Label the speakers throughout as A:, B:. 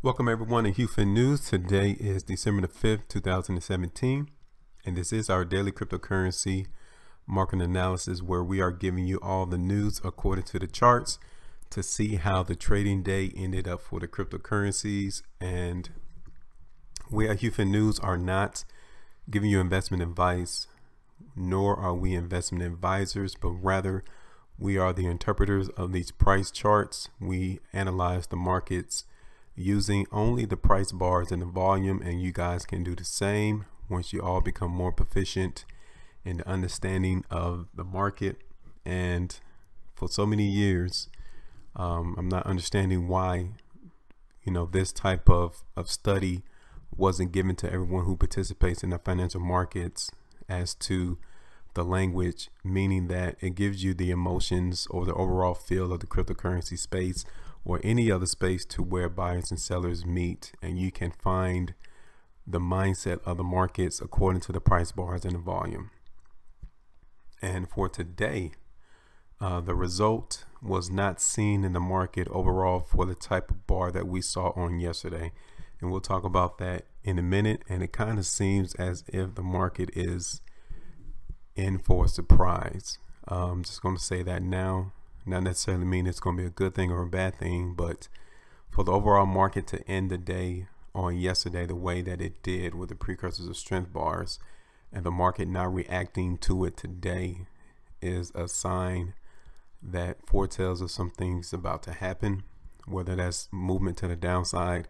A: Welcome everyone to HueFin News. Today is December the 5th, 2017, and this is our daily cryptocurrency market analysis where we are giving you all the news according to the charts to see how the trading day ended up for the cryptocurrencies. And we at HueFin News are not giving you investment advice, nor are we investment advisors, but rather we are the interpreters of these price charts. We analyze the markets using only the price bars and the volume, and you guys can do the same once you all become more proficient in the understanding of the market. And for so many years, I'm not understanding why, this type of study wasn't given to everyone who participates in the financial markets as to the language, meaning that it gives you the emotions or the overall feel of the cryptocurrency space or any other space to where buyers and sellers meet, and you can find the mindset of the markets according to the price bars and the volume. And for today, the result was not seen in the market overall for the type of bar that we saw on yesterday, and we'll talk about that in a minute. And it kind of seems as if the market is in for a surprise. I'm just going to say that now. Not necessarily mean it's going to be a good thing or a bad thing, but for the overall market to end the day on yesterday the way that it did with the precursors of strength bars and the market not reacting to it today is a sign that foretells of some things about to happen, whether that's movement to the downside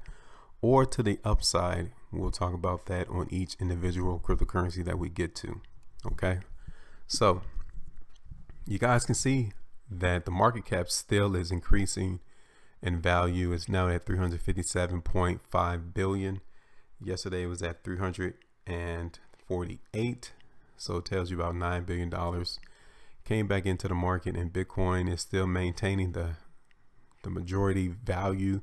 A: or to the upside. We'll talk about that on each individual cryptocurrency that we get to. Okay, so you guys can see that the market cap still is increasing in value. It's now at 357.5 billion. Yesterday it was at 348, so it tells you about $9 billion came back into the market, and Bitcoin is still maintaining the majority value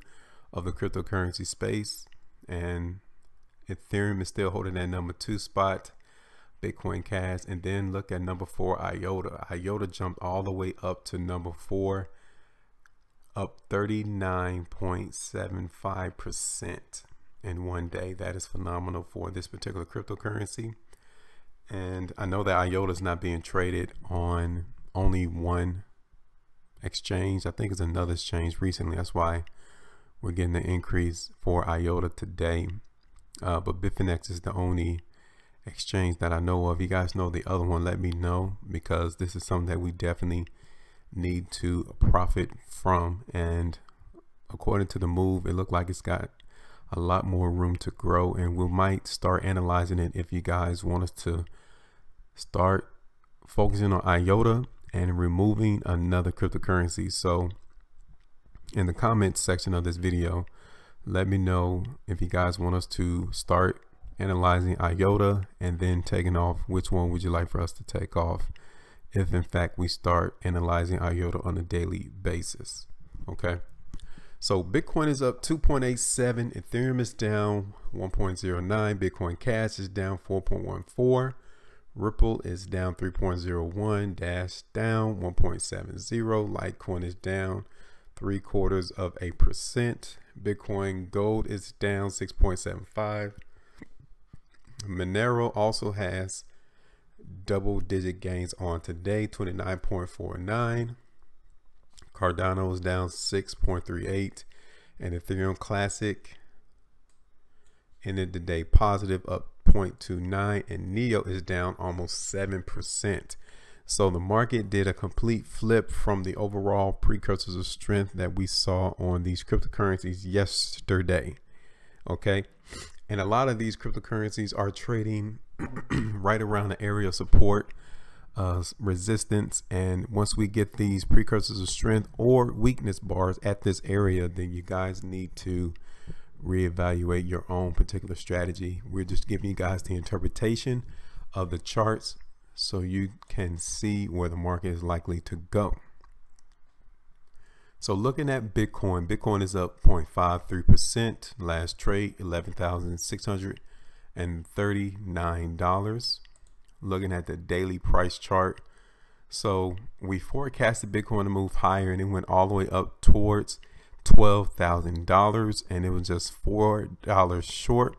A: of the cryptocurrency space, and Ethereum is still holding that number 2 spot, Bitcoin Cash. And then look at number 4, IOTA jumped all the way up to number 4, up 39.75% in one day. That is phenomenal for this particular cryptocurrency. And I know that IOTA is not being traded on only one exchange. I think it's another exchange recently. That's why we're getting the increase for IOTA today. But Bitfinex is the only exchange that I know of. You guys know the other one, let me know, because this is something that we definitely need to profit from. And according to the move, it looked like it's got a lot more room to grow, and we might start analyzing it if you guys want us to start focusing on IOTA and removing another cryptocurrency. So in the comments section of this video, let me know if you guys want us to start analyzing IOTA and then taking off. Which one would you like for us to take off if in fact we start analyzing IOTA on a daily basis? Okay, so Bitcoin is up 2.87, Ethereum is down 1.09, Bitcoin Cash is down 4.14, Ripple is down 3.01, Dash down 1.70, Litecoin is down 0.75%, Bitcoin Gold is down 6.75. Monero also has double-digit gains on today, 29.49. Cardano is down 6.38, and Ethereum Classic ended the day positive, up 0.29, and Neo is down almost 7%. So the market did a complete flip from the overall precursors of strength that we saw on these cryptocurrencies yesterday. Okay. And a lot of these cryptocurrencies are trading right around the area of support, resistance. And once we get these precursors of strength or weakness bars at this area, then you guys need to reevaluate your own particular strategy. We're just giving you guys the interpretation of the charts so you can see where the market is likely to go. So looking at Bitcoin, Bitcoin is up 0.53%. Last trade, $11,639. Looking at the daily price chart. So we forecasted Bitcoin to move higher, and it went all the way up towards $12,000, and it was just $4 short.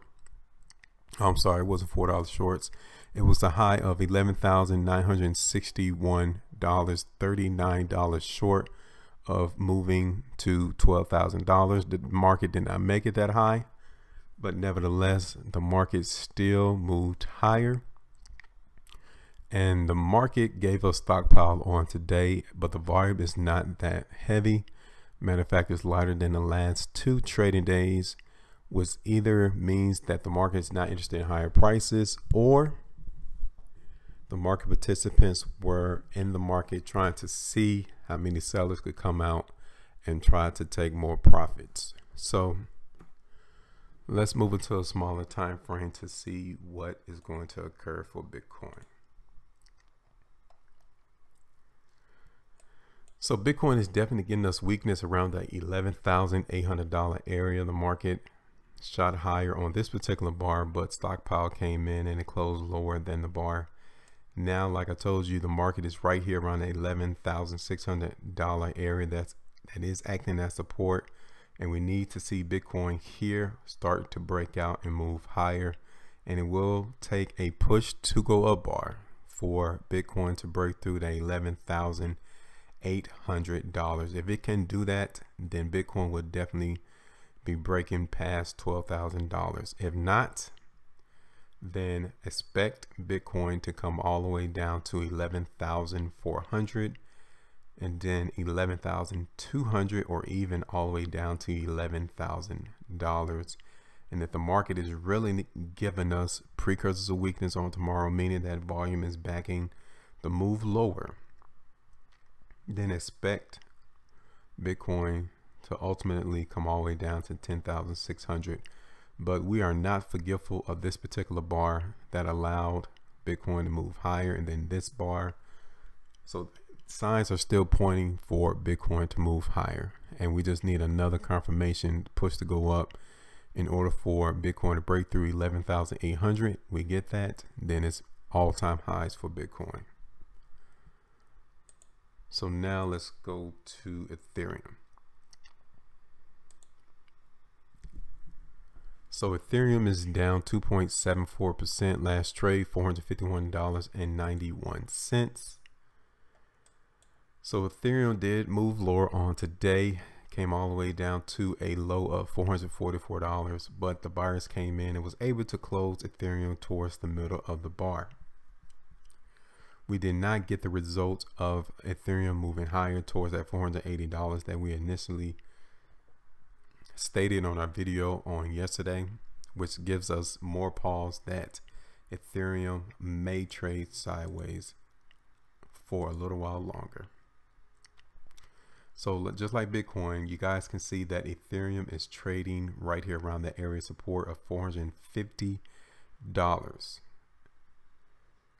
A: I'm sorry, it wasn't $4 shorts. It was the high of $11,961, $39 short of moving to $12,000. The market did not make it that high, but nevertheless, the market still moved higher. And the market gave us stockpile on today, but the volume is not that heavy. Matter of fact, it's lighter than the last 2 trading days, which either means that the market is not interested in higher prices, or the market participants were in the market trying to see how many sellers could come out and try to take more profits. So let's move into a smaller time frame to see what is going to occur for Bitcoin. So Bitcoin is definitely getting us weakness around the $11,800 area. The market shot higher on this particular bar, but stockpile came in and it closed lower than the bar. Now, like I told you, the market is right here around the $11,600 area. That is acting as support, and we need to see Bitcoin here start to break out and move higher, and it will take a push to go up bar for Bitcoin to break through the $11,800. If it can do that, then Bitcoin would definitely be breaking past $12,000. If not, then expect Bitcoin to come all the way down to 11,400, and then 11,200, or even all the way down to $11,000. And if the market is really giving us precursors of weakness on tomorrow, meaning that volume is backing the move lower, then expect Bitcoin to ultimately come all the way down to 10,600. But we are not forgetful of this particular bar that allowed Bitcoin to move higher, and then this bar. So signs are still pointing for Bitcoin to move higher, and we just need another confirmation push to go up in order for Bitcoin to break through 11,800. We get that, then it's all-time highs for Bitcoin. So now let's go to Ethereum. So Ethereum is down 2.74% last trade, $451.91. So Ethereum did move lower on today, came all the way down to a low of $444, but the buyers came in and was able to close Ethereum towards the middle of the bar. We did not get the results of Ethereum moving higher towards that $480 that we initially stated on our video on yesterday, which gives us more pause that Ethereum may trade sideways for a little while longer. So just like Bitcoin, you guys can see that Ethereum is trading right here around the area support of $450.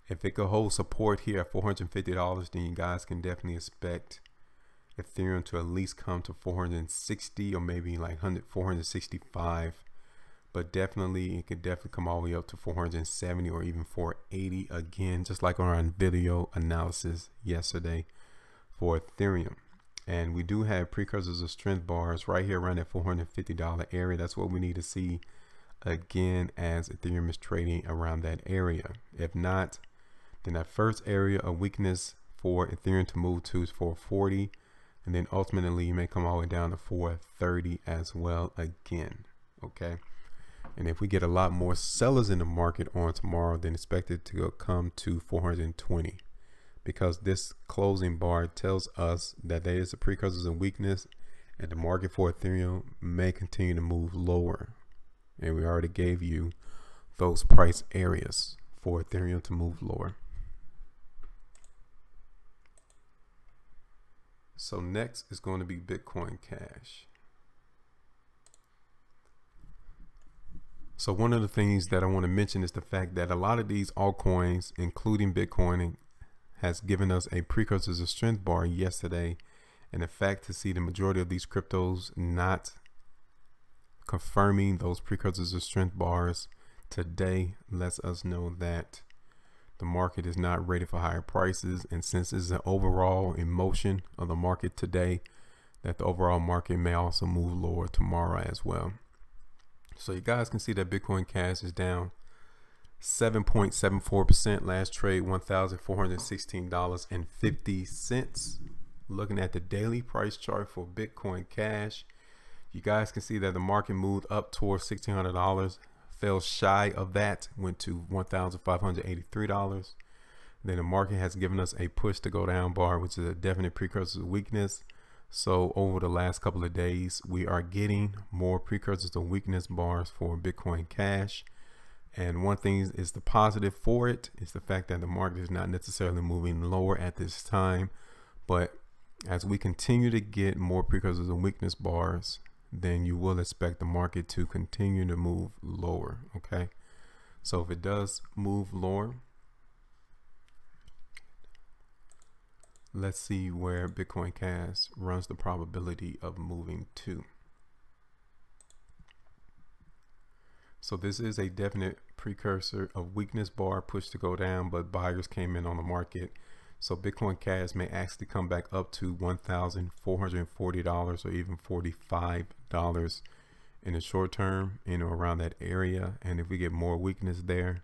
A: If it could hold support here at $450, then you guys can definitely expect Ethereum to at least come to 460, or maybe like 465, but definitely it could definitely come all the way up to 470 or even 480 again, just like on our video analysis yesterday for Ethereum. And we do have precursors of strength bars right here around that $450 area. That's what we need to see again as Ethereum is trading around that area. If not, then that first area of weakness for Ethereum to move to is 440. And then ultimately you may come all the way down to 430 as well again. Okay. And if we get a lot more sellers in the market on tomorrow, then expect it to come to 420, because this closing bar tells us that there is a precursors of weakness and the market for Ethereum may continue to move lower. And we already gave you those price areas for Ethereum to move lower. So next is going to be Bitcoin Cash. So one of the things that I want to mention is the fact that a lot of these altcoins, including Bitcoin, has given us a precursors of strength bar yesterday. And the fact to see the majority of these cryptos not confirming those precursors of strength bars today lets us know that the market is not ready for higher prices. And since it's an overall emotion of the market today that the overall market may also move lower tomorrow as well. So you guys can see that Bitcoin Cash is down 7.74%. Last trade $1,416.50. Looking at the daily price chart for Bitcoin Cash, you guys can see that the market moved up towards $1,600, fell shy of that, went to $1,583. Then the market has given us a push to go down bar, which is a definite precursor to weakness. So over the last couple of days, we are getting more precursors to weakness bars for Bitcoin Cash. And one thing is the positive for it is the fact that the market is not necessarily moving lower at this time. But as we continue to get more precursors and weakness bars, then you will expect the market to continue to move lower. Okay, so if it does move lower, let's see where Bitcoin Cash runs the probability of moving to. So this is a definite precursor of weakness bar, push to go down, but buyers came in on the market. So Bitcoin Cash may actually come back up to $1,440 or even $45 in the short term, around that area. And if we get more weakness there,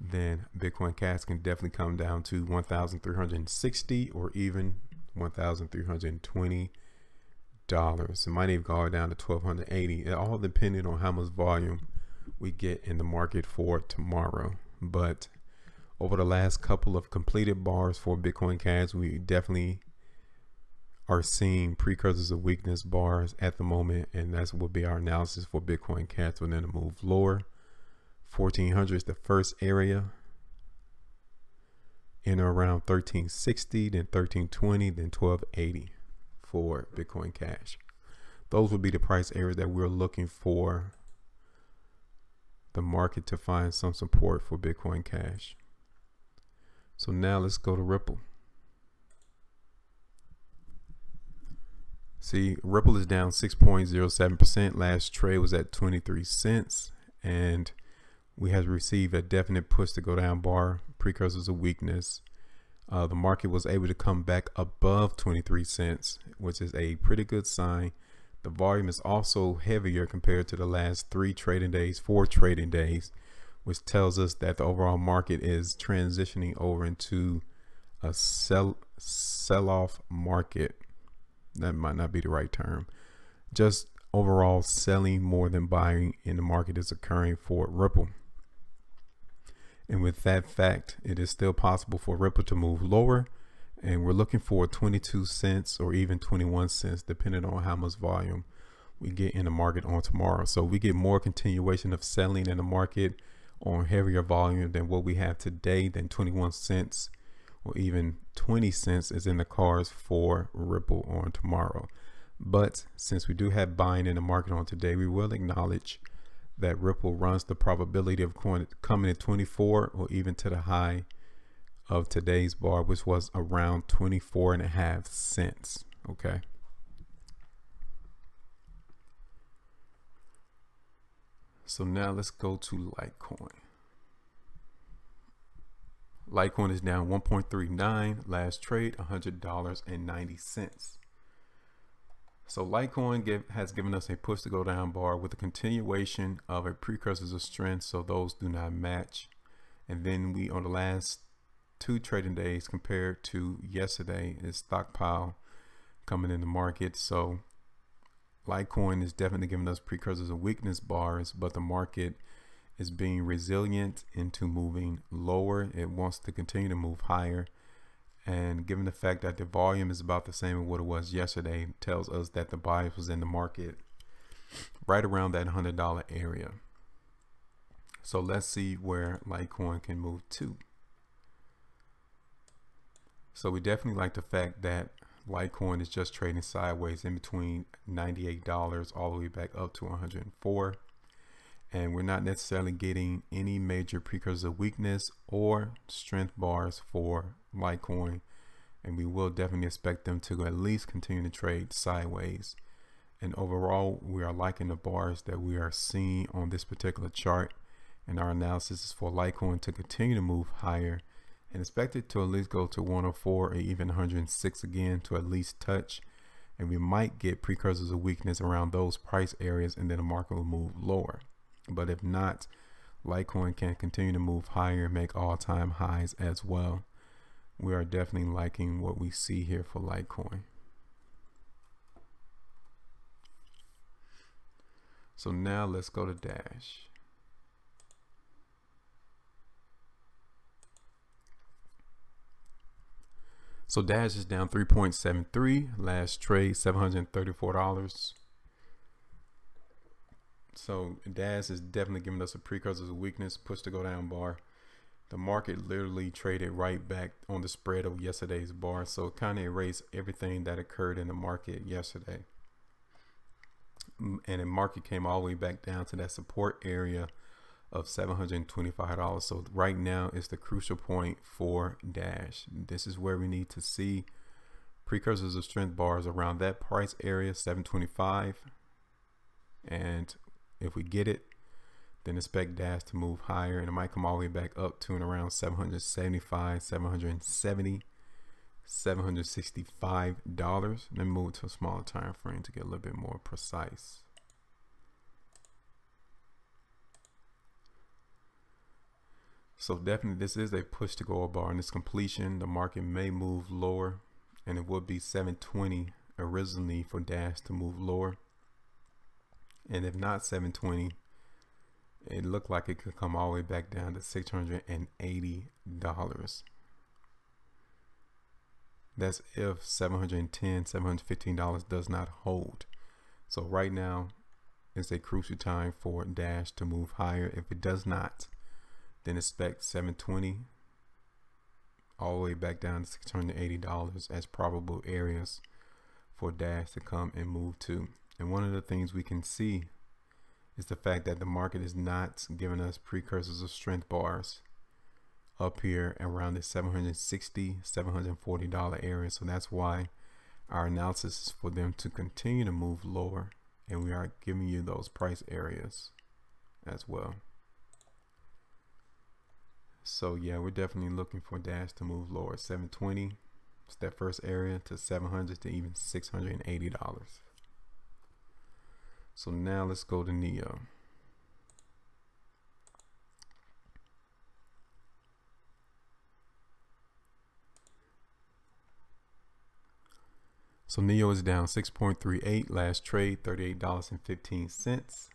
A: then Bitcoin Cash can definitely come down to $1,360 or even $1,320. It might even go down to $1,280. It all depending on how much volume we get in the market for tomorrow. But over the last couple of completed bars for Bitcoin Cash, we definitely are seeing precursors of weakness bars at the moment, and that's will be our analysis for Bitcoin Cash. We're going to move lower. 1400 is the first area, in or around 1360, then 1320, then 1280 for Bitcoin Cash. Those would be the price areas that we're looking for the market to find some support for Bitcoin Cash. So now let's go to Ripple. See, Ripple is down 6.07%. Last trade was at 23 cents, and we have received a definite push to go down bar, precursors of weakness. The market was able to come back above 23 cents, which is a pretty good sign. The volume is also heavier compared to the last 4 trading days, which tells us that the overall market is transitioning over into a sell-off market. That might not be the right term. Just overall selling more than buying in the market is occurring for Ripple. And with that fact, it is still possible for Ripple to move lower, and we're looking for 22 cents or even 21 cents depending on how much volume we get in the market on tomorrow. So we get more continuation of selling in the market on heavier volume than what we have today, then 21 cents or even 20 cents is in the cards for Ripple on tomorrow. But since we do have buying in the market on today, we will acknowledge that Ripple runs the probability of coming at 24 or even to the high of today's bar, which was around 24.5 cents. Okay. So now let's go to Litecoin. Litecoin is down 1.39. Last trade $100.90. So Litecoin has given us a push to go down bar with a continuation of a precursors of strength. So those do not match. And then we, on the last 2 trading days compared to yesterday, is stockpile coming in the market. So Litecoin is definitely giving us precursors of weakness bars, but the market is being resilient into moving lower. It wants to continue to move higher. And given the fact that the volume is about the same as what it was yesterday, tells us that the bias was in the market right around that $100 area. So let's see where Litecoin can move to. So we definitely like the fact that Litecoin is just trading sideways in between $98 all the way back up to 104. And we're not necessarily getting any major precursors of weakness or strength bars for Litecoin, and we will definitely expect them to at least continue to trade sideways. And overall, we are liking the bars that we are seeing on this particular chart, and our analysis is for Litecoin to continue to move higher and expect it to at least go to 104 or even 106 again to at least touch. and we might get precursors of weakness around those price areas, and then the market will move lower. But if not, Litecoin can continue to move higher and make all-time highs as well. We are definitely liking what we see here for Litecoin. So now let's go to Dash. So Dash is down 3.73, last trade $734. So Dash is definitely giving us a precursor of weakness, push to go down bar. The market literally traded right back on the spread of yesterday's bar, so it kind of erased everything that occurred in the market yesterday. And the market came all the way back down to that support area of $725. So right now is the crucial point for Dash. This is where we need to see precursors of strength bars around that price area, 725. And if we get it, then expect Dash to move higher, and it might come all the way back up to and around 775, 770, $765. Let me move to a smaller time frame to get a little bit more precise. So definitely this is a push to go bar, and this completion, the market may move lower, and it would be 720 originally for Dash to move lower. And if not 720, it looked like it could come all the way back down to $680. That's if $710, $715 does not hold. So right now is a crucial time for Dash to move higher. If it does not, then expect 720 all the way back down to $680 as probable areas for Dash to come and move to. And one of the things we can see is the fact that the market is not giving us precursors of strength bars up here around the $760, $740 area. So that's why our analysis is for them to continue to move lower, and we are giving you those price areas as well. So yeah, we're definitely looking for Dash to move lower. 720 is that first area, to 700 to even $680. So now let's go to Neo. So Neo is down 6.38, last trade $38.15.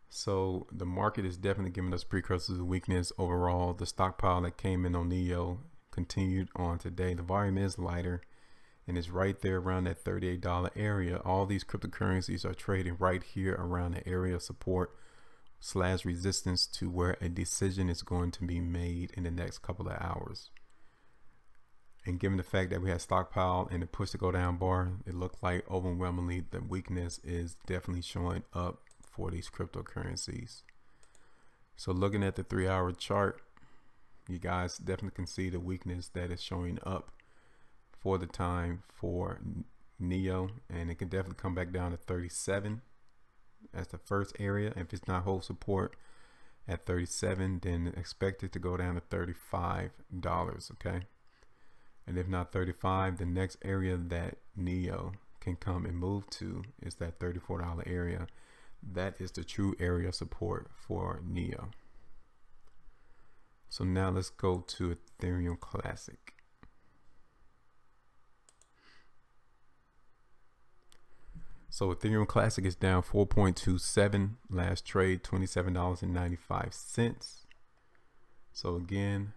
A: So the market is definitely giving us precursors of weakness overall. The stockpile that came in on Neo continued on today. The volume is lighter, and it's right there around that $38 area. All these cryptocurrencies are trading right here around the area of support / resistance to where a decision is going to be made in the next couple of hours. And given the fact that we had stockpile and the push to go down bar, it looked like overwhelmingly the weakness is definitely showing up for these cryptocurrencies. So looking at the 3-hour chart, you guys definitely can see the weakness that is showing up for the time for Neo, and it can definitely come back down to 37 as the first area. If it's not hold support at 37, then expect it to go down to $35. Okay, and if not 35, the next area that Neo can come and move to is that $34 area. That is the true area of support for Neo. So now let's go to Ethereum Classic. So Ethereum Classic is down 4.27, last trade $27.95. So again,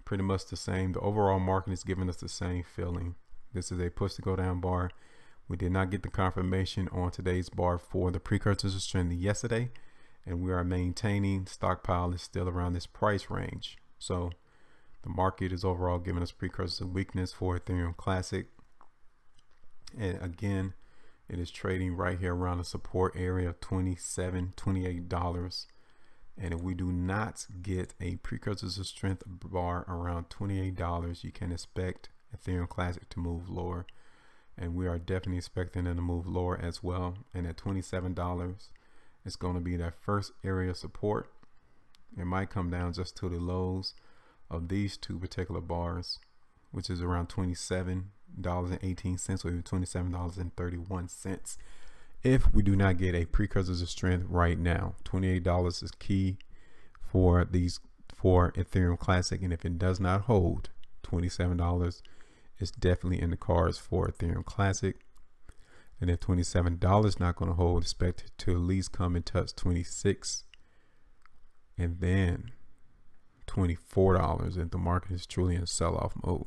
A: pretty much the same. The overall market is giving us the same feeling. This is a push to go down bar. We did not get the confirmation on today's bar for the precursors of strength yesterday, and we are maintaining stockpile is still around this price range. So the market is overall giving us precursors of weakness for Ethereum Classic. And again, it is trading right here around the support area of $27, $28. And if we do not get a precursors of strength bar around $28, you can expect Ethereum Classic to move lower. And we are definitely expecting them to move lower as well. And at $27, it's going to be that first area of support. It might come down just to the lows of these two particular bars, which is around $27 $27.18 or even $27.31 if we do not get a precursors of strength right now. $28 is key for Ethereum Classic, and if it does not hold, $27 is definitely in the cards for Ethereum Classic. And if $27 not going to hold, expect it to at least come and touch 26 and then $24 if the market is truly in sell-off mode.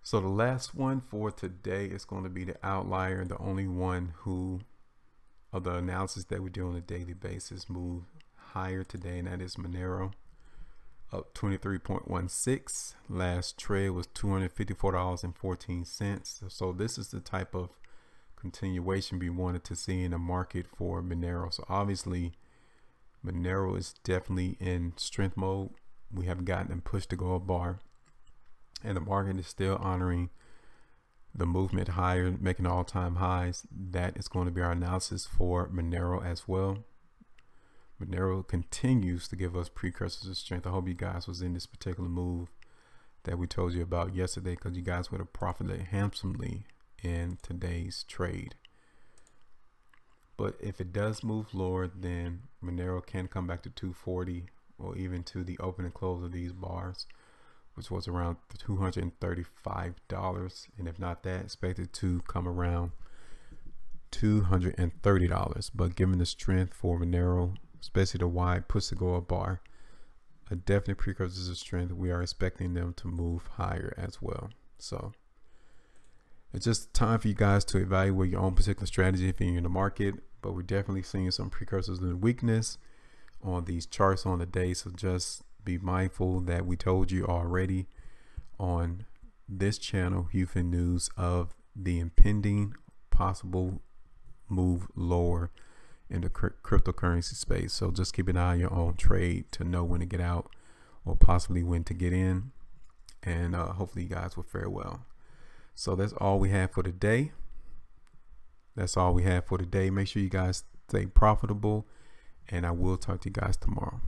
A: So the last one for today is going to be the outlier, the only one who of the analysis that we do on a daily basis move higher today, and that is Monero, up 23.16. Last trade was $254.14. So this is the type of continuation we wanted to see in the market for Monero. So obviously Monero is definitely in strength mode. We have gotten them pushed to go a bar, and the market is still honoring the movement higher, making all-time highs. That is going to be our analysis for Monero as well. Monero continues to give us precursors of strength. I hope you guys was in this particular move that we told you about yesterday, because you guys would have profited handsomely in today's trade. But if it does move lower, then Monero can come back to 240 or even to the open and close of these bars, which was around $235. And if not that, expected to come around $230. But given the strength for Monero, especially the wide push to go a bar, a definite precursors of strength, we are expecting them to move higher as well. So it's just time for you guys to evaluate your own particular strategy if you're in the market, but we're definitely seeing some precursors of weakness on these charts on the day. So just be mindful that we told you already on this channel, HueFin News, of the impending possible move lower in the cryptocurrency space. So just keep an eye on your own trade to know when to get out or possibly when to get in, and hopefully you guys will fare well. So that's all we have for today. Make sure you guys stay profitable, and I will talk to you guys tomorrow.